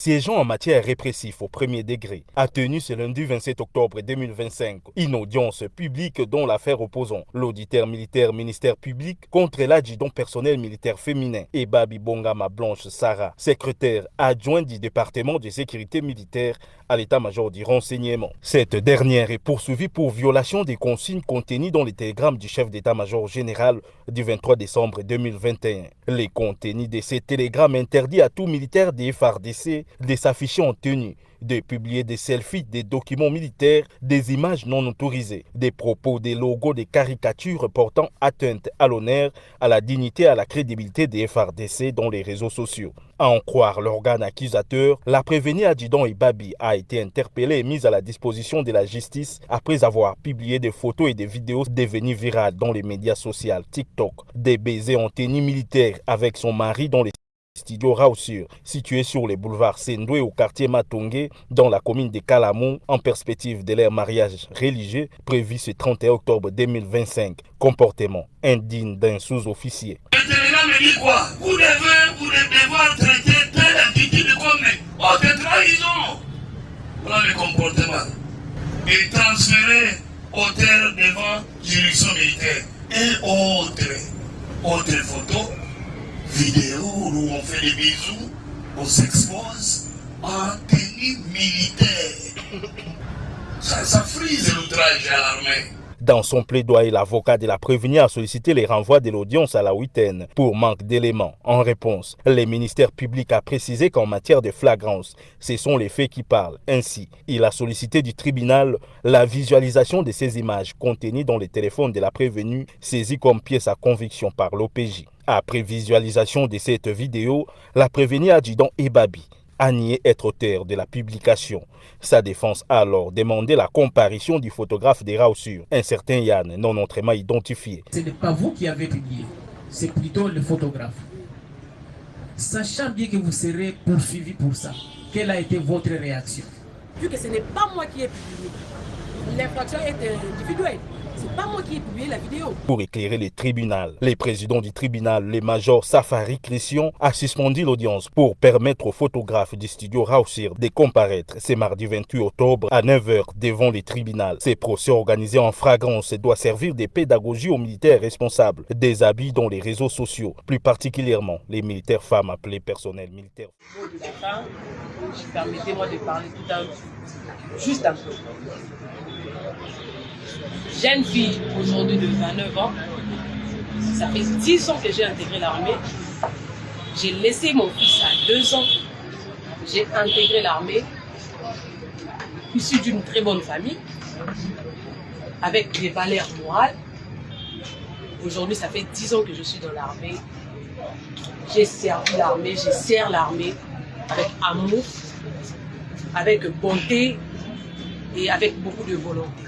Siégeant en matière répressive au premier degré, a tenu ce lundi 27 octobre 2025 une audience publique dont l'affaire opposant l'auditeur militaire ministère public contre l'adjudant personnel militaire féminin et Babi Bongama Blanche Sarah, secrétaire adjoint du département de sécurité militaire à l'état-major du renseignement. Cette dernière est poursuivie pour violation des consignes contenues dans les télégrammes du chef d'état-major général du 23 décembre 2021. Les contenus de ces télégrammes interdits à tout militaire des FARDC de s'afficher en tenue, de publier des selfies, des documents militaires, des images non autorisées, des propos, des logos, des caricatures portant atteinte à l'honneur, à la dignité, à la crédibilité des FARDC dans les réseaux sociaux. À en croire l'organe accusateur, la prévenue adjudant Ibabi a été interpellée et mise à la disposition de la justice après avoir publié des photos et des vidéos devenues virales dans les médias sociaux TikTok, des baisers en tenue militaire avec son mari dans les studio Rausur, situé sur les boulevards Sendoué au quartier Matongé, dans la commune de Kalamou, en perspective de leur mariage religieux prévu ce 31 octobre 2025. Comportement indigne d'un sous-officier. Le télégramme me dit quoi? Vous devez devoir traiter telle attitude comme de trahison. Voilà le comportement. Et transférer auteur devant juridiction militaire. Et autre photo, vidéo où on fait des bisous, on s'expose en tenue militaire. Ça frise l'outrage à l'armée. Dans son plaidoyer, l'avocat de la prévenue a sollicité les renvois de l'audience à la huitaine pour manque d'éléments. En réponse, le ministère public a précisé qu'en matière de flagrance, ce sont les faits qui parlent. Ainsi, il a sollicité du tribunal la visualisation de ces images contenues dans les téléphones de la prévenue, saisies comme pièce à conviction par l'OPJ. Après visualisation de cette vidéo, la prévenue adjudant Ebabi a nié être auteur de la publication. Sa défense a alors demandé la comparution du photographe des Rausur, un certain Yann, non autrement identifié. Ce n'est pas vous qui avez publié, c'est plutôt le photographe. Sachant bien que vous serez poursuivi pour ça, quelle a été votre réaction? Vu que ce n'est pas moi qui ai publié, l'infraction est individuelle. C'est pas moi qui ai publié la vidéo. Pour éclairer le tribunal, le président du tribunal, le major Safari Christian, a suspendu l'audience pour permettre aux photographes du studio Rausir de comparaître ce mardi 28 octobre à 9 h devant le tribunal. Ces procès organisés en flagrance doivent servir de pédagogie aux militaires responsables des abus dans les réseaux sociaux, plus particulièrement les militaires femmes appelées personnel militaire. Permettez-moi de parler tout un juste un peu. Jeune fille aujourd'hui de 29 ans, ça fait 10 ans que j'ai intégré l'armée. J'ai laissé mon fils à 2 ans. J'ai intégré l'armée, issu d'une très bonne famille, avec des valeurs morales. Aujourd'hui, ça fait 10 ans que je suis dans l'armée. J'ai servi l'armée, je sers l'armée avec amour, avec bonté et avec beaucoup de volonté.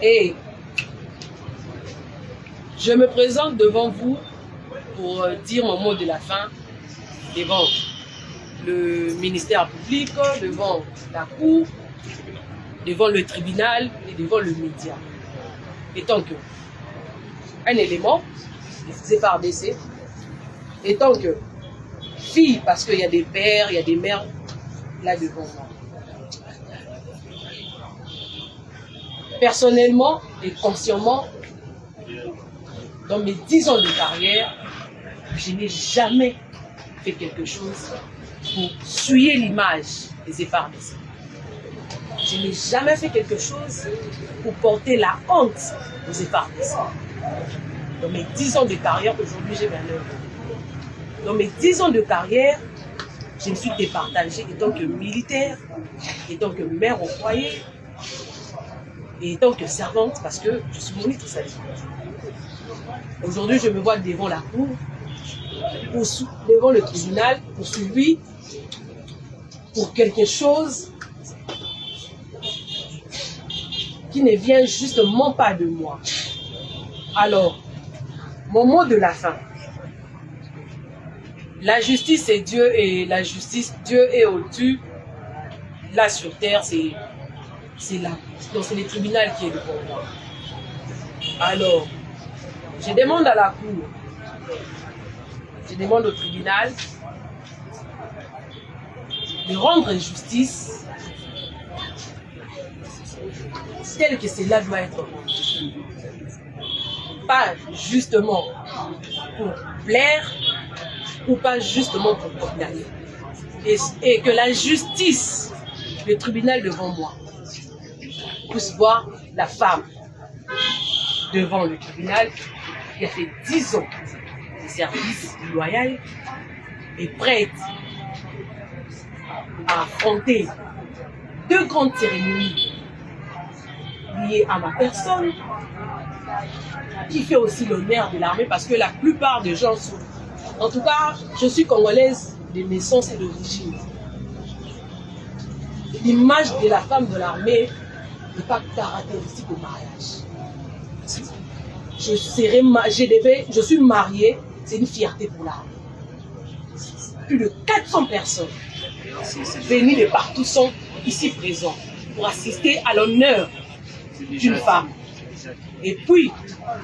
Et je me présente devant vous pour dire mon mot de la fin devant le ministère public, devant la cour, devant le tribunal et devant le média. Étant que un élément, c'est par décès, étant que fille, parce qu'il y a des pères, il y a des mères là devant moi. Personnellement et consciemment, dans mes 10 ans de carrière, je n'ai jamais fait quelque chose pour souiller l'image des FARDC. Je n'ai jamais fait quelque chose pour porter la honte aux FARDC. Dans mes 10 ans de carrière, aujourd'hui j'ai 29 ans. Dans mes 10 ans de carrière, je me suis départagée en tant que militaire, en tant que mère au foyer, et en tant que servante, parce que je suis monitrice ça. Aujourd'hui, je me vois devant la cour, devant le tribunal, poursuivi pour quelque chose qui ne vient justement pas de moi. Alors, mon mot de la fin. La justice c'est Dieu et la justice, Dieu est au-dessus. Là sur terre, c'est là. Donc c'est le tribunal qui est devant moi. Alors, je demande à la cour, je demande au tribunal de rendre justice tel que cela doit être rendu. Pas justement pour plaire ou pas justement pour condamner. Et que la justice, le tribunal devant moi, puisse voir la femme devant le tribunal qui a fait 10 ans de service loyal et prête à affronter 2 grandes cérémonies liées à ma personne, qui fait aussi l'honneur de l'armée parce que la plupart des gens sont... En tout cas, je suis congolaise de naissance et d'origine. L'image de la femme de l'armée n'est pas caractéristique au mariage. Je suis mariée, c'est une fierté pour l'armée. Plus de 400 personnes venues de partout sont ici présentes pour assister à l'honneur d'une femme. Et puis,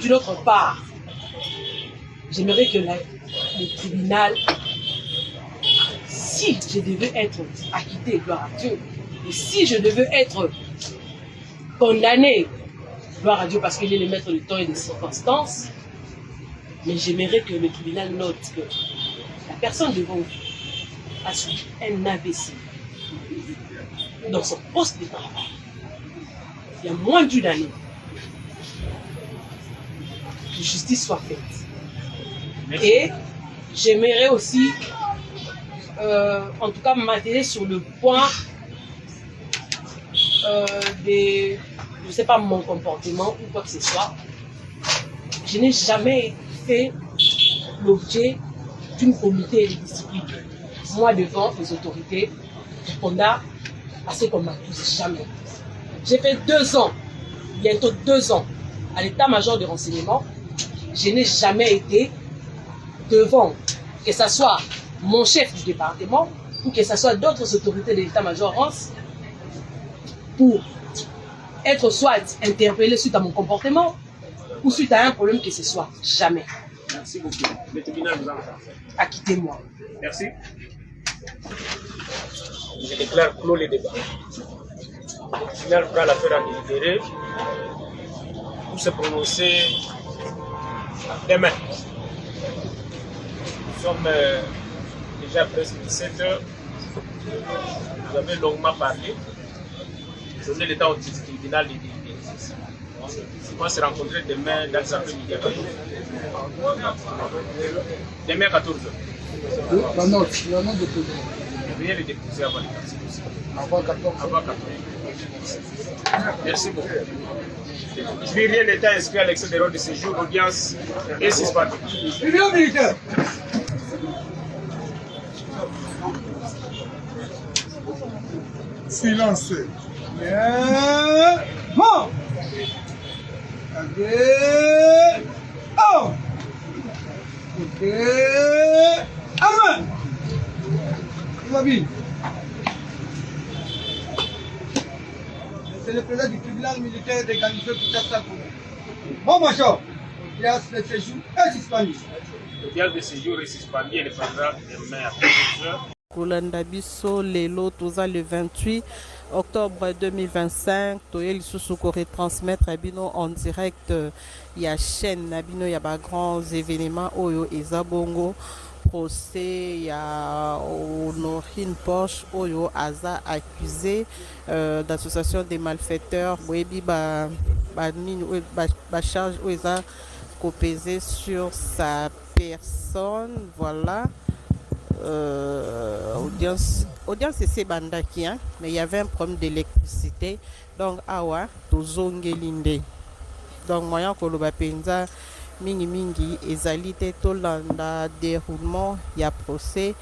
d'une autre part, j'aimerais que le tribunal, si je devais être acquitté, gloire à Dieu, et si je devais être condamné, gloire à Dieu, parce qu'il est le maître du temps et des circonstances, mais j'aimerais que le tribunal note que la personne devant vous a subi un AVC dans son poste de travail. Il y a moins d'une année. Que justice soit faite. Et j'aimerais aussi, en tout cas, m'atteler sur le point je ne sais pas, mon comportement ou quoi que ce soit. Je n'ai jamais fait l'objet d'une comité de discipline. Moi, devant les autorités, répondant à ce qu'on m'accuse, jamais. J'ai fait 2 ans, bientôt 2 ans, à l'état-major de renseignement. Je n'ai jamais été devant, que ce soit mon chef du département ou que ce soit d'autres autorités de l'état-major Rance, pour être soit interpellé suite à mon comportement ou suite à un problème que ce soit. Jamais. Merci beaucoup. Le tribunal vous a Acquittez-moi. Merci. Je déclare clos les débats. Le tribunal fera l'affaire à délibérer pour se prononcer demain. Nous sommes déjà presque 17 heures. Vous avez longuement parlé. Donner le temps au tribunal de délibérer. On va se rencontrer demain dans les après-midi à 14h. Demain à 14h. La note de tout. Veuillez le déposer avant les 14h. Avant 14h. Avant 14h. Merci beaucoup. Je vais rien l'état inscrit à l'excès de l'ordre de séjour, audience et suspendu. Union militaire. Silence. Bien. Bon. Allez. Oh. Ok. Amen. C'est le président du tribunal militaire de Ganifé Kinshasa. Bon, major. L'audience de séjour est suspendue. L'audience de séjour est suspendue et le prendra demain à 14h. Kolanda biso lelo toza le 28 octobre 2025 toyeli susu ko retransmettre bino en direct ya chaîne na bino ya ba grands événements oyo ezabongo procès ya Honorine Porsche oyo aza accusé d'association des malfaiteurs boyebi ba charge oyo eza kopesé sur sa personne, voilà. Audience c'est bandaki, hein, mais il y avait un problème d'électricité, donc awa tozongelinde. Donc moyen koloba penza mingi ezali tolanda déroulement ya procès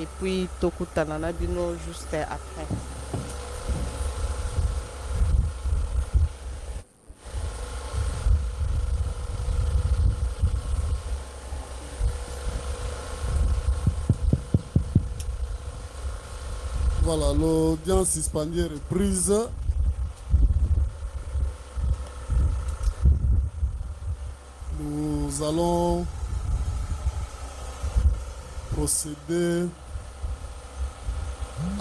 et puis tokutana na bino juste après. Voilà, l'audience suspendue est reprise. Nous allons procéder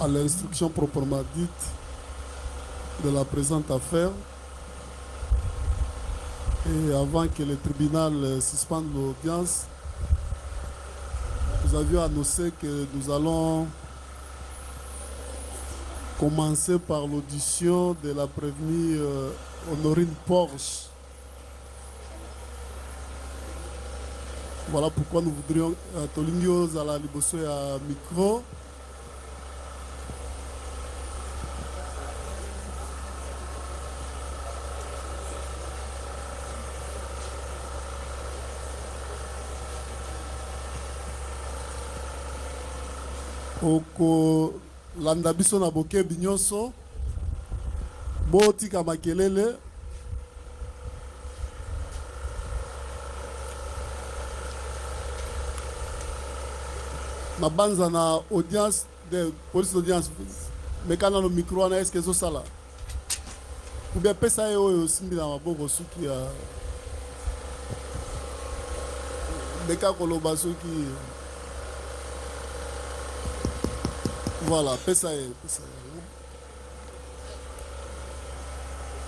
à l'instruction proprement dite de la présente affaire. Et avant que le tribunal suspende l'audience, nous avions annoncé que nous allons commencer par l'audition de la prévenue Honorine Porsche. Voilà pourquoi nous voudrions Tolingio à la liboso à micro. Oko landa biso na boke binyonso botika makelele na banza na audience de police d'audience mekana no micro na est-ce que zo sala ou bien pesa yo oyo simbi na maboko suki ya meka koloba suki. Voilà, pesa ye.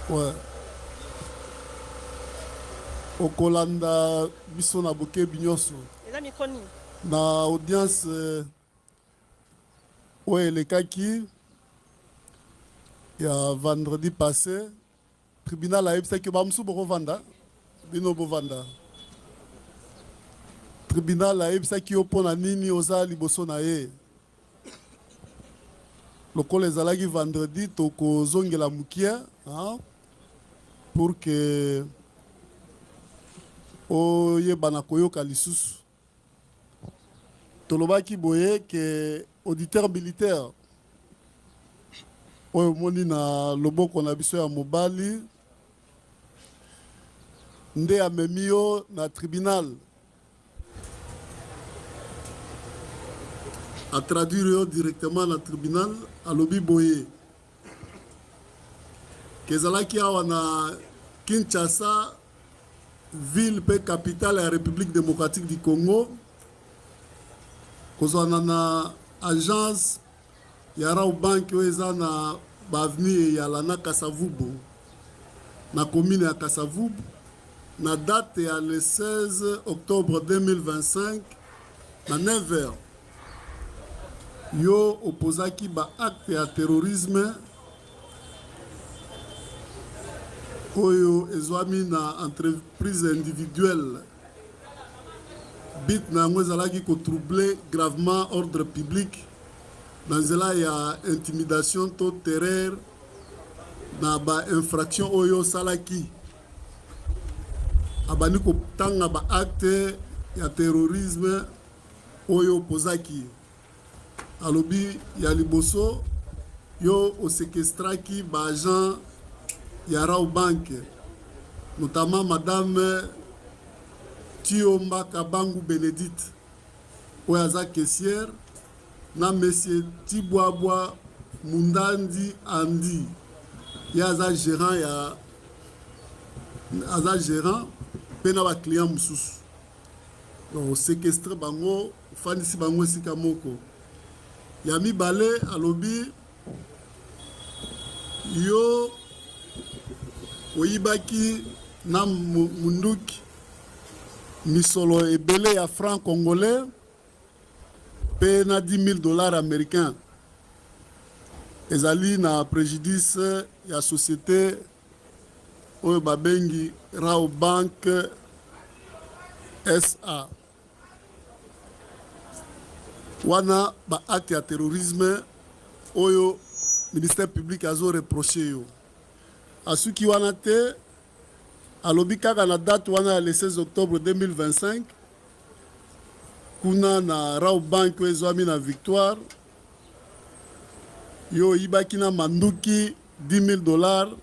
Ouais. Okolanda biso na boke binyonso. Eza micro nini? Na audience ouais le kaki ya vendredi passé tribunal a ebisa que ba msu boko vanda bino bo vanda. Tribunal a ebisa ki opona nini oza liboso na ye. Lokola ezalaki vendredi tokozongela mukia pour que oyebana koyoka lisusu. Tolobaki boye que auditeur militaire oyo moni na loboko na biso ya mobali nde amemi yo na tribunal à traduire directement dans le tribunal à lobi boye kezalaki awa na Kinshasa ville pe capitale la République démocratique du Congo kozana na agence ya Raobank oyo eza na avenue ya Lana Kasavubu na commune ya Kasavubu na date ya le 16 octobre 2025 na 9h yo opposaki ba acte ya terrorisme oyo ezwami na entreprise individuelle bit na yango ezalaki kotroubler gravement ordre public na nzela ya intimidation to terreur na ba infraction oyo salaki abani kotanga ba acte ya terrorisme oyo opposaki alobi ya liboso yo osekestraki ba agent ya Raobank notamment madame Tiomba Kabangu Bénédicte oyo aza caissière na monsieur Tibwabwa Mundandi Andi ya aza gérant pe na ba client mususu donc séquestre bango fandisi bango esika moko ya mibale alobi yo oyibaki na munduki misolo ebele ya franc congolais pe na $10,000 américains ezali na préjudice ya société oyo babengi Raobank SA wana ba acte ya terrorisme oyo ministère public azo reproché yo asuki wana te alobi kaka na date wana le 16 octobre 2025 kuna na Raobank ezwami na Victoire yo yibaki na manduki $10,000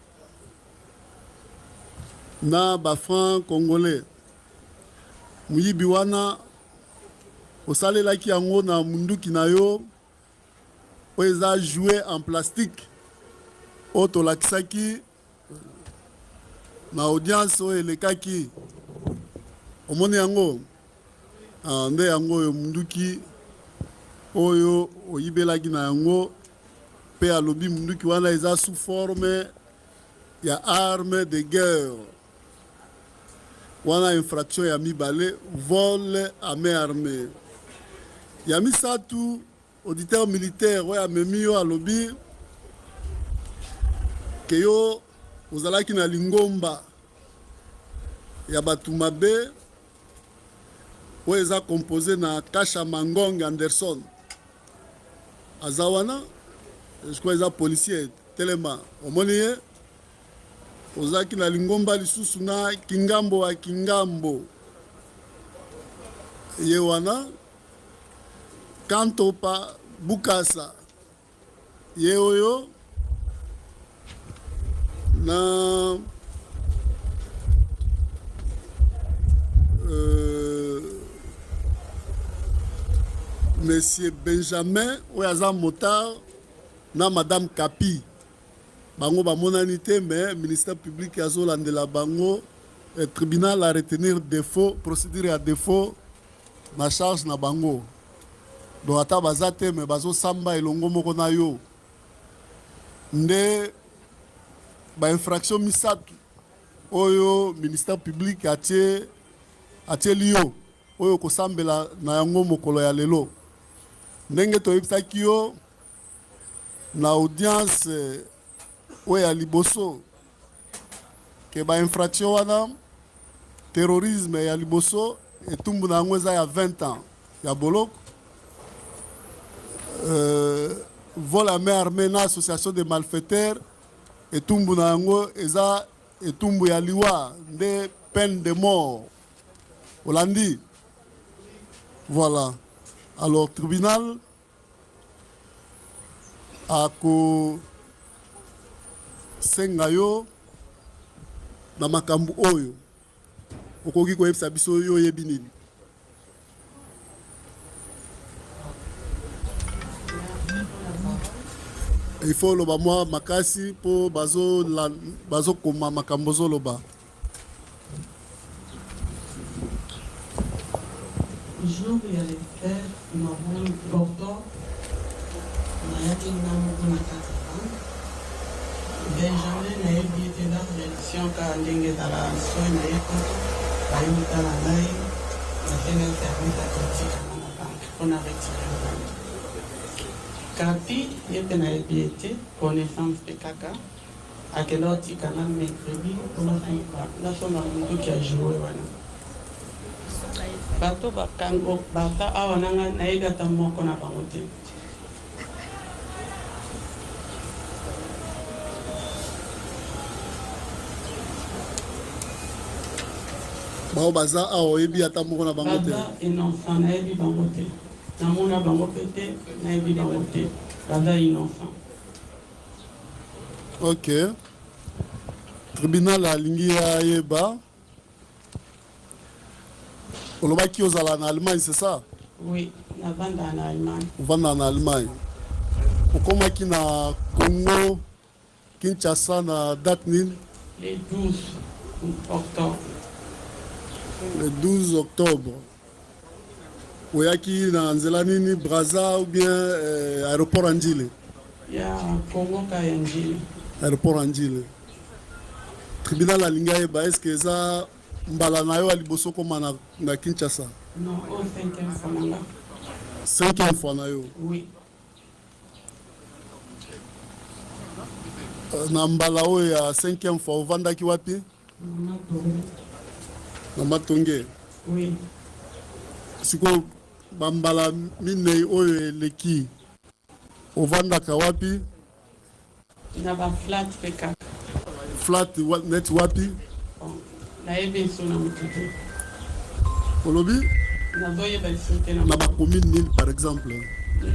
na ba franc congolais muyibi wana osalelaki yango na munduki na yo oyo eza joué en plastique oyo tolakisaki na audience oyo elekaki omoni yango nde yango oyo munduki oyo oyibelaki na yango pe alobi munduki wana eza sous forme ya arme de guerre wana infraction ya mibale vol à main armée ya misatu auditeur militaire oyo amemi yo alobi ke yo ozalaki na lingomba ya bato mabe oyo eza composé na Kasha Mangong Anderson aza wana je crois eza policier telema omoni ye ozalaki na lingomba lisusu na kingambo wa kingambo ye wana kanto pa Bukasa ye oyo na Monsieur Benjamin oyo aza motard na Madame Kapi bango bamonani te mais ministère public azolandela bango tribunal a retenir défaut procédure à défaut na charge na bango donc ata baza te mais bazosamba elongo moko na yo nde bainfraction misatu oyo ministère public atieli yo oyo kosambela na yango mokolo ya lelo ndenge toyebisaki yo na audience oyo ya liboso ke bainfraction wana terrorisme ya liboso etumbu na yango eza ya 20 ans ya boloko vol à main armée na association de malfaiteurs etumbu na yango eza etumbu ya liwa nde peine de mort olandi voilà alors tribunal ako senga yo na makambo oyo okoki koyebisa biso yo oyebi nini il faut loba mwa makasi po bazo koma makambo zoloba jour ya le père novembre octobre nayaki namuku na kati Benjamin nayebi ete na réaction kaka ndenge ezala soki nayebi bayebi tala ngai natene service akotikana na banke mpona retire banke Kapi ye mpe nayebi ete connaissance mpe kaka akende otikana mercredi mpona nasomba monduki ya joue wana bato bakango bata awa nanga nayebi ata moko na bango te bao baza awa oyebi ata moko na bango te baza innocent nayebi bango te namona bango mpe te nayebi bango te baza innocent ok tribunal alingi ayeba olobaki ozala na Allemagne c'est ça oui navanda na Allemagne ovanda na Allemagne okomaki na Congo Kinshasa na date nini le 12 octobre le 12 octobre oyaki na nzela nini Brazza ou bien aéroport Anjili ya Congo ka Anjili aéroport Anjili tribunal alingi ayeba est-ce que eza mbala na yo ya liboso koma na Kinshasa non au 5e fois nanga 5e fois na yo oui na mbala oyo ya 5e fois ovandaki wapi na Matonge oui siko bambala minei oyo eleki ovandaka wapi na ba flat peka flat net wapi nayebi so na mututu olobi nazoyeba biso te na bacommune nini par exemple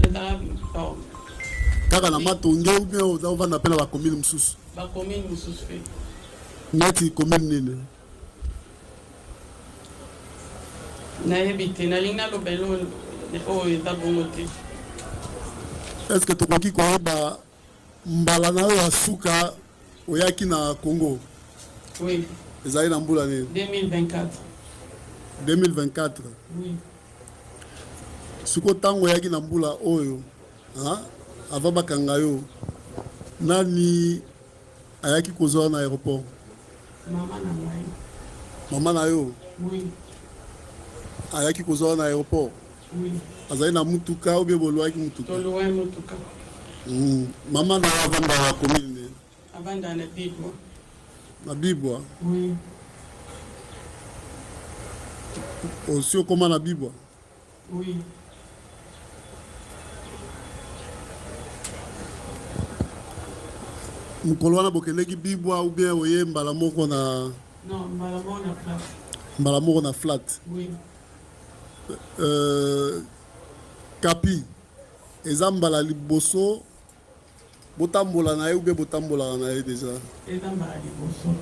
ezala kaka na Matonge ou bien oza ovanda mpe na bacommune mosusu bacommune mosusu mpe neti commune nini nayebi te nalingi naloba elo oyo eza bongo te est ce que tokoki koyeba mbala na oyo ya suka oyaki na Congo oui ezali na mbula nini 2024 2024 oui siko ntango oyaki na mbula oyo avant bakanga yo Nani ayaki kozwa na aéroport? Maman na ngai. Maman na yo? Oui. Ayaki kozwa na aéroport? Oui. Azali na mutuka ou bien bolwaki mutuka? Tolwa mutuka. Maman na avanda wa commune? Avanda na Bibwa. Na Bibwa? Oui. Aussi comment na Bibwa? Oui. Mukolo wana bokeleki Bibwa ou bien oye mbala moko na? Non, mbala moko na flat. Mbala moko na flat? Oui. Kapi eza mbala liboso botambola na ye ou bien botambola na ye déjà? Eza mbala liboso.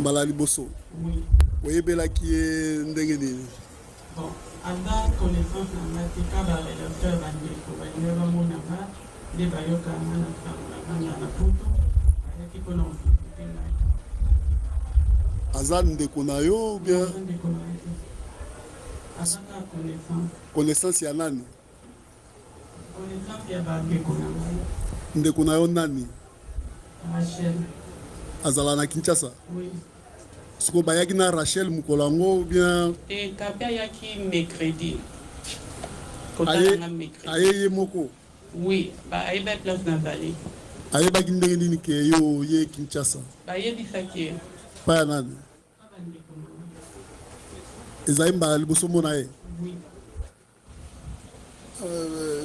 Mbala liboso? Oui. Oyebelaki ye ndenge nini? Bon, aza connaissance na nga te ka barelateur bandeko balingi bamonanga nde bayokanga na ntango na banda na poto ayaki mpona kovisite ngai. Aza ndeko na yo ou bien? Aza ndeko na ye te. Aza kaka connaissance. Connaissance ya nani? Connaissance ya bandeko na ngai. Ndeko na yo nani? Rachel. Azala na Kinshasa? Oui. Siko bayaki na Rachel mukolo yango ou bien? Kapi ayaki mercredi. Aye ye moko? Oui, ayeba place nazali. Ayebaki ndenge nini ke yo ye Kinshasa? Bayebisaki ye. Paya nani? Ezali mbala liboso mona ye? Oui.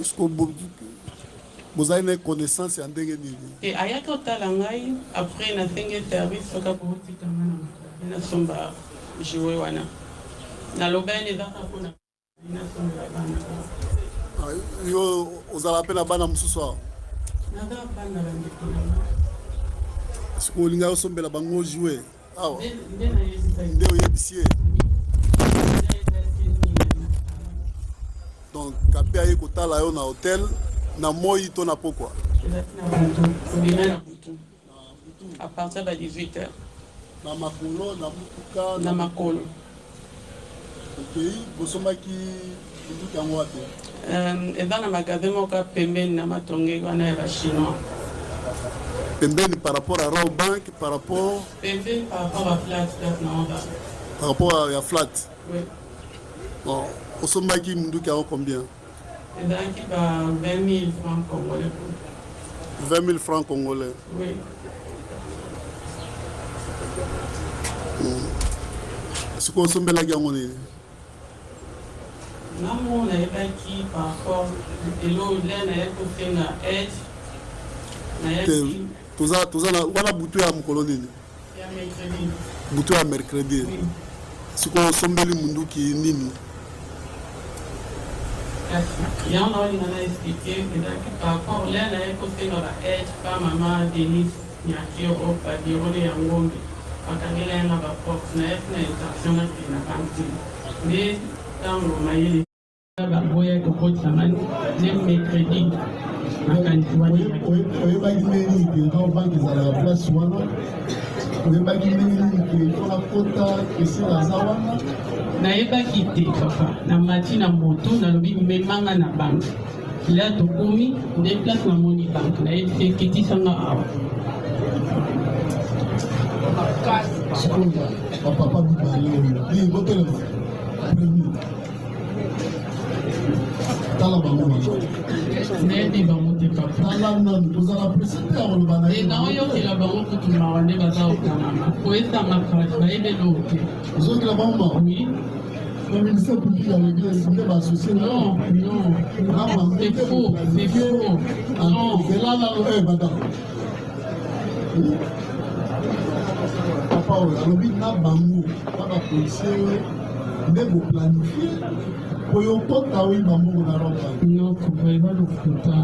Siko bozali na connaissance ya ndenge nini? Ayaki otala ngai après nasengi service soka kotikanga na nasomba joué wana naloba ene ezaka mpona nasombela bana. Yo ozala mpe na bana mosusu awa? naza bana bandeko nanga. Siko olinga osombela bango joué awa? Nde oyebisi ye? Donc Kapi aye kotala yo na hotel na moi to na pokwa? À partir de 18h. Na makolo na mutuka na makolo. Ok, bosomaki munduki yango wapi? Eza na magasin moko pembeni na matonge wana ya bachinois. Pembeni par rapport à Raw Bank, par rapport? Pembeni par rapport à flat na Oba. Par rapport à flat? Oui. Bon, osomaki munduki yango combien? Ezalaki ba 20 000 francs congolais. 20 000 francs congolais? Oui. Siko osombelaki yango nini? Nango nayebaki par rapport elo le nayaki kosenga aide nayaki toza wana butu ya mokolo nini? ya mercredi. Butu ya mercredi? Siko osombeli munduki nini? Kasi yango naolinga na explike ezalaki par rapport le nayaki kosenga ba aide pa mama Denise Nyakio badirole ya ngombe bakangela yanga baporte nayaki na intention nakei na banki nde ntango mayele baboya kokotisanga ne mercredi makanisi wana. Oyebaki ndenge nini ke Raw Bank ezalaka place wana? Oyebaki ndenge nini ke mpona kota esila aza wana? Nayebaki te papa na mati na moto nalobi memanga na banke la tokomi nde place namoni banke nayebi eketisanga awa. Papa mibale oyo botelema premier tala bango nayebi bango te papa. tala nani tozala presite ya koloba na ye naoyokela bango kutu mawa nde baza kokamama koyesanga kati bayebeli oyo te. ozokela bango mawa? Oui. Le ministère public à l'église, vous devez associer. Non, non, c'est faux, c'est faux. Non. C'est là, madame. Papa, on a bango, on a policier, mais vous planifiez. Pour yon compte, à oui, maman, on a rencontré. Non, il va le foutre.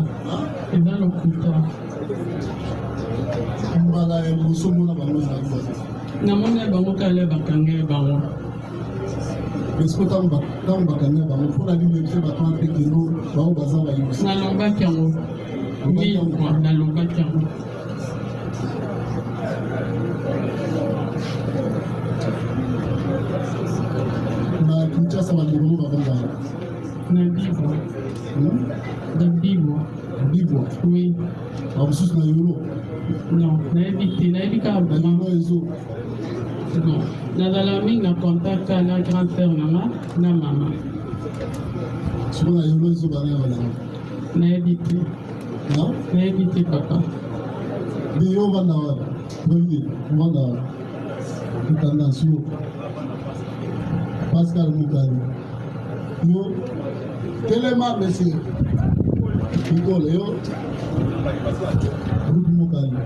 Il va le foutre. Voilà, vous sommes là, bango, ça va. Namona bango kale bakange bango. Est-ce que tu as un bacanard dans le fond la vie, c'est maintenant que nous avons besoin de nous. Nalomba kiango. Oui, nalomba kiango. Na Kinshasa bango bango. Na Bibwa. Na Bibwa. Bibwa. Oui. bamosusu na yolo Non, nayebi te nayebi kaka na yolo ezo non nazala mingi na contact na grande sœur nanga na mama siko na yolo ezo bana bana nayebi te nayebi te papa de yo vanda wa bende vanda itandasio Pascal Mukali yo telema monsieur Nicole yo Ruth Mukali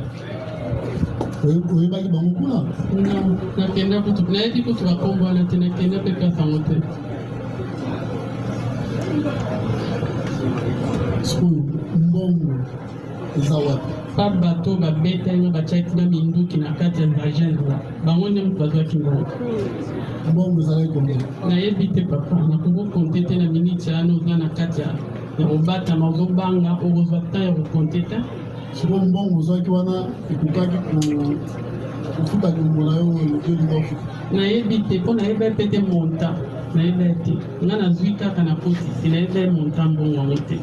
oyebaki bango kuna nakenda kutu nayebi kutu bakombo wana te nakenda mpe place yango te sikoyo mbongo eza wapi pa bato babeta nga batiaki na minduki na kati ya vagin bango nde moto bazwaki ngongo mbongo ezalaki kombe nayebi te papa nakoki konte te na miniti wana oza na kati ya kobatama ozobanga okozwa temps ya kokonte te sikoyo mbongo ozwaki wana ekokaki kofuta kombo na yo elokelinga ofuta nayebi te mpo nayebi pe te monta nayebi te nga nazwi kaka na kotisi nayebi monta mbongo yango te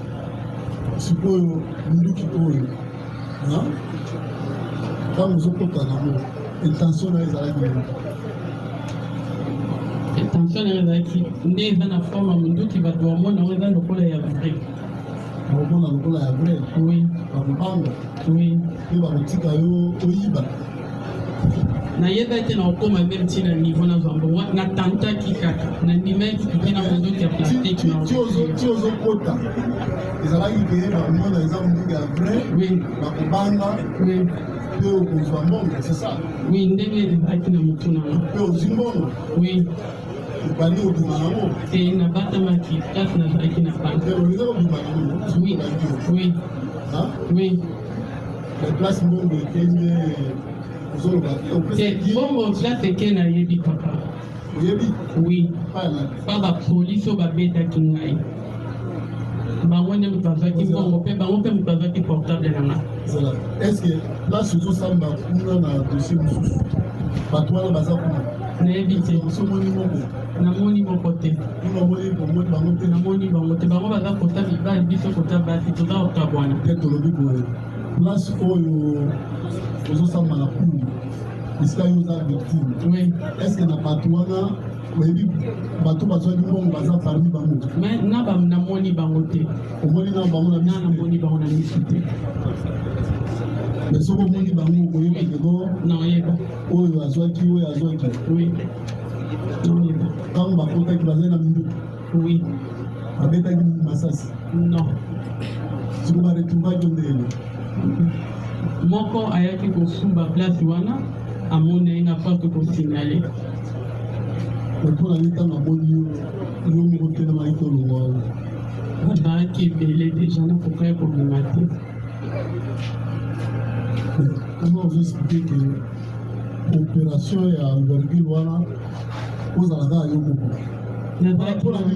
sikoyo minduki oyo ntango ozokota nango intention na yo ezalaki intention na yo ezalaki nde eza na forme ya minduki bato bamona yango eza lokola ya vrai bakomona lokola ya vrai oui bakobanga oui mpe bakotika yo oyiba nayeba te na okoma meme ntina niveau nazwa mbongo natantaki kaka nandimaki mpe na mondoki ya plastique ti ozokota ezalaki ke bakomona eza mondoki ya vrai bakobanga mpe okozwa mbongo c'est ça oui ndenge ezalaki na motu nanga mpe ozwi mbongo oui obandi kobima yango te nabatamaki place nazalaki na banke olinga kobima yango oui oui oui place mbongo ekende bongo place eke nayebi papa oyebi oui pa bapolisi oyo babetaki ngai bango nde moto azwaki bongo mpe bango mpe moto azwaki portable nanga estce place ozosamba kuna na dossier mosusu bato wana baza kuna nayebi te osomoni moko namoni moko te namoni bango te bango baza kota mibali biso kota basi toza kokabwana te tolobi boye place oyo ozosamba na kulu esika yo oza victime estce na bato wana oyebi bato bazwaki mbongo baza parmi bango namoni bango te omoni na bango namoni bango na misu te mais soki omoni bango oyebi keko naoyeba oyo azwaki oyo azwaki ntango bakotaki bazali na minduki babetaki masasi non siko baretrouvaki ndenge moko ayaki kosumba place wana amona ye na pake kosignale mpona ye ntango amoni yo moko te na maiki olongwa bazalaki ebele deja nakoka ye kobima te comment ozoexplike ke opération ya envergule wana ozala kaka yo moko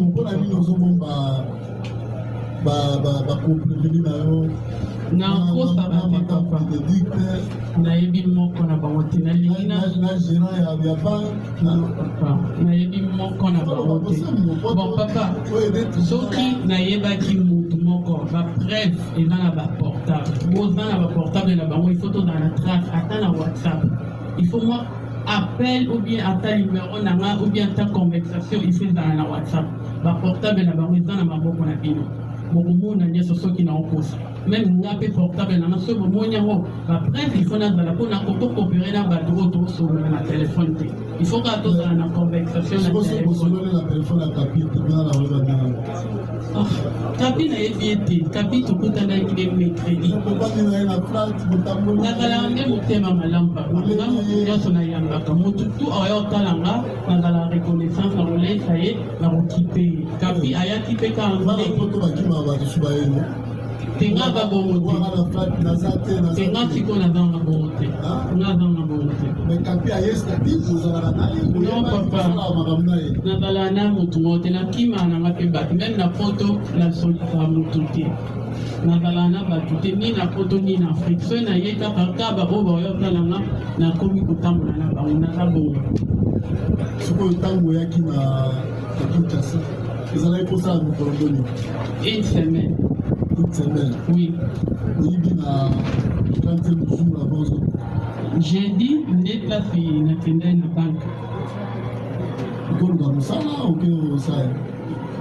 mpona nini ozomona bakopreveni na yo nakosaka te papa nayebi moko na bango te nalingi na gérant ya banke nayebi moko na bango te bon papa soki nayebaki mutu moko bapreuve eza na baportable boza na baportable na bango ifo tozala na trace ata na whatsapp ifo moi appel ou bien ata numéro nanga ou bien ata conversation ifo ezala na whatsapp baportable na bango eza na maboko na bino bokomona nyonso soki na okosa même nga mpe portable nanga soki bomoni yango bapreuve il faut nazala mpona kotokopere na bato oyo tosolola na telefone te il faut kaka tozala na conversation na kapi nayebi ete kapi tokutanaki de mercredi nazalaka nde motema malamu papa nga motu nyonso nayambaka motu tu oya otalanga nazala reconnaissance na kolesa ye na kokipe ye kapi ayaki mpe kaka tenga babongo te tenga siko nazanga bongo te nazanga bongo te non papa nazala na motu moko te nakima nanga mpe bato meme na poto nasolisa motu te nazala na bato te ni na poto ni na afrique soki naye kaka kaba oyo baoyo otalanga nakomi kotambola na bango naza bongo sikoyo ntango oyaki na kinshasa ezalaki kosala mikolo boni une semaine toute semaine. Oui. Oui, bien, quand tu es jour avant, j'ai dit, n'est pas fait, n'a qu'une banque. Comme ça, là, ou que ça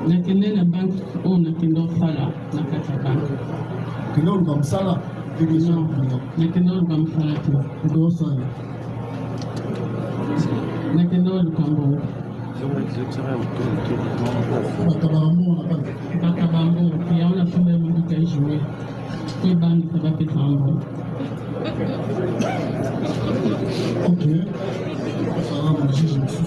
n'a qu'une banque, on a qu'une autre là, n'a qu'une banque. Que non, comme ça, là. Non, n'a qu'une autre comme ça, là. Ou ça, n'a qu'une autre comme bon. Bakabambo, puis on a fait le monde qui a joué. Que bande ça va faire un bon. Ok. Ça va, moi, je me suis